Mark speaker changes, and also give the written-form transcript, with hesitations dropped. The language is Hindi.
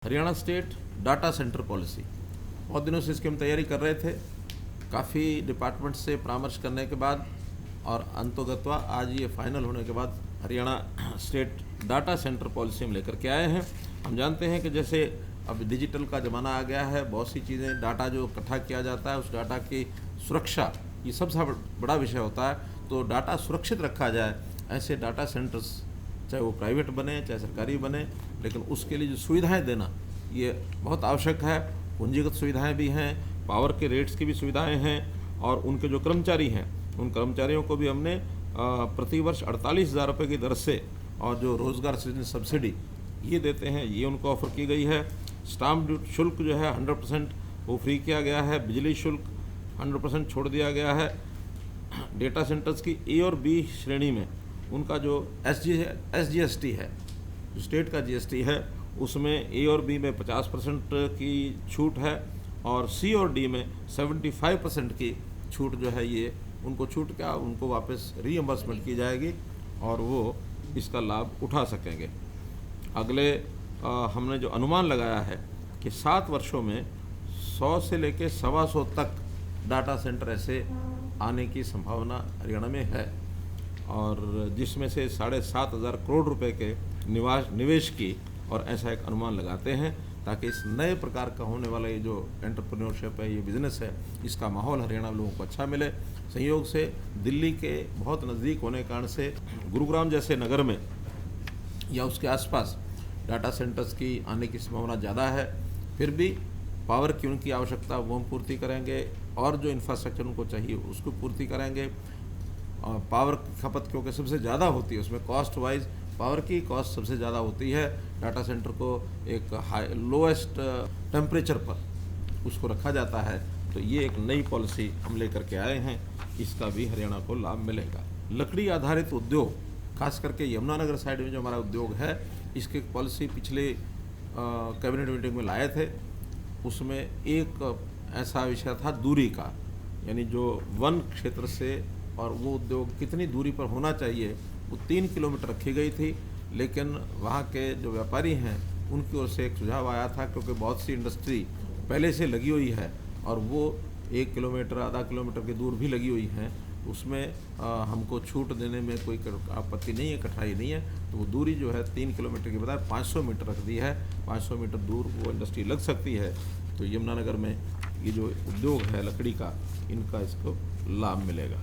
Speaker 1: Haryana state data centre policy. बहुत दिनों से इसकी हम तैयारी कर रहे थे, काफ़ी डिपार्टमेंट से परामर्श करने के बाद और अंतोगत्वा आज ये फाइनल होने के बाद Haryana state data centre policy हम लेकर के आए हैं। हम जानते हैं कि जैसे अब डिजिटल का ज़माना आ गया है, बहुत सी चीज़ें, डाटा जो इकट्ठा किया जाता है उस डाटा की सुरक्षा ये सबसे बड़ा विषय होता है। तो डाटा सुरक्षित रखा जाए, ऐसे डाटा सेंटर्स चाहे वो प्राइवेट बने चाहे सरकारी बने, लेकिन उसके लिए जो सुविधाएं देना ये बहुत आवश्यक है। पूंजीगत सुविधाएं भी हैं, पावर के रेट्स की भी सुविधाएं हैं, और उनके जो कर्मचारी हैं उन कर्मचारियों को भी हमने प्रतिवर्ष 48,000 रुपये की दर से, और जो रोज़गार सृजन सब्सिडी ये देते हैं ये उनको ऑफ़र की गई है। स्टाम्प शुल्क जो है 100% वो फ्री किया गया है। बिजली शुल्क 100% छोड़ दिया गया है। डेटा सेंटर्स की ए और बी श्रेणी में उनका जो SGST है, जो स्टेट का GST है, उसमें ए और बी में 50% की छूट है, और सी और डी में 75% की छूट जो है ये उनको छूट क्या उनको वापस रीइंबर्समेंट की जाएगी और वो इसका लाभ उठा सकेंगे। अगले हमने जो अनुमान लगाया है कि 7 वर्षों में 100 से लेकर 125 तक डाटा सेंटर ऐसे आने की संभावना हरियाणा में है, और जिसमें से 7,500 करोड़ रुपए के निवेश की और ऐसा एक अनुमान लगाते हैं, ताकि इस नए प्रकार का होने वाला ये जो एंटरप्रेन्योरशिप है, ये बिज़नेस है, इसका माहौल हरियाणा लोगों को अच्छा मिले। संयोग से दिल्ली के बहुत नज़दीक होने के कारण से गुरुग्राम जैसे नगर में या उसके आसपास डाटा सेंटर्स की आने की संभावना ज़्यादा है। फिर भी पावर की उनकी आवश्यकता वो हम पूर्ति करेंगे, और जो इंफ्रास्ट्रक्चर उनको चाहिए उसको पूर्ति करेंगे। और पावर की खपत क्योंकि सबसे ज़्यादा होती है, उसमें कॉस्ट वाइज पावर की कॉस्ट सबसे ज़्यादा होती है। डाटा सेंटर को एक लोएस्ट टेम्परेचर पर उसको रखा जाता है। तो ये एक नई पॉलिसी हम लेकर के आए हैं, इसका भी हरियाणा को लाभ मिलेगा। लकड़ी आधारित उद्योग, खास करके यमुनानगर साइड में जो हमारा उद्योग है, इसकी पॉलिसी पिछले कैबिनेट मीटिंग में लाए थे। उसमें एक ऐसा विषय था दूरी का, यानी जो वन क्षेत्र से और वो उद्योग कितनी दूरी पर होना चाहिए, वो 3 किलोमीटर रखी गई थी। लेकिन वहाँ के जो व्यापारी हैं उनकी ओर से एक सुझाव आया था, क्योंकि बहुत सी इंडस्ट्री पहले से लगी हुई है और वो 1 किलोमीटर आधा किलोमीटर की दूर भी लगी हुई हैं, उसमें हमको छूट देने में कोई आपत्ति नहीं है, कठिनाई नहीं है। तो वो दूरी जो है 3 किलोमीटर की बजाय 500 मीटर रख दी है। 500 मीटर दूर वो इंडस्ट्री लग सकती है। तो यमुनानगर में ये जो उद्योग है लकड़ी का, इनका इसको लाभ मिलेगा।